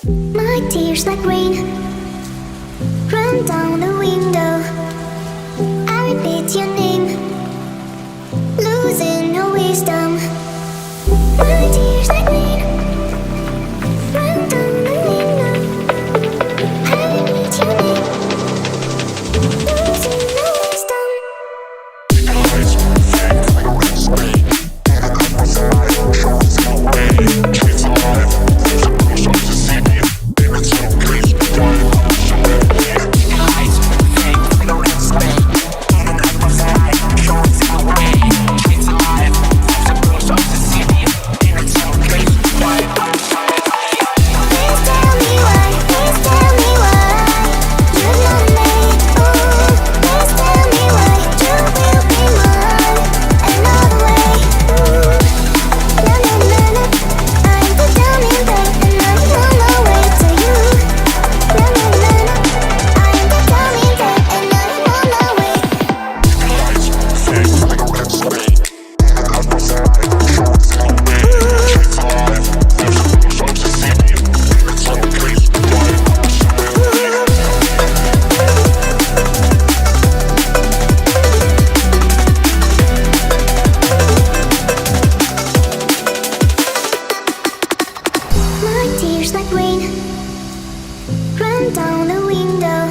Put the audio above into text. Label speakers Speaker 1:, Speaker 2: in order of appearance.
Speaker 1: My tears like rain run down the window. I repeat your name, losing no wisdom. My tears like rain run down the window. I repeat your name, losing no wisdom.
Speaker 2: Eyes fake like red spray, and I cut was alive, shows no way. Kids alive, there's a brush on the city, and it's so crazy, why I'm showing here. Eyes fake like red spray, and I cut was alive, shows no way. Kids alive, there's a brush on the city, and it's so crazy, why I'm showing here.
Speaker 1: Please tell me why, please tell me why you love me. Ooh, please tell me why you will be mine another way. Ooh, na na na na, I'm the dummy babe and I'm on my way to you. Na na na na, I'm the dummy babe and I'm on my way.
Speaker 2: Eyes fake like red spray, and I cut was alive, shows no way. Kids alive, there's a brush on the city, and it's so crazy, why I'm showing here.
Speaker 1: My tears like rain run down the window.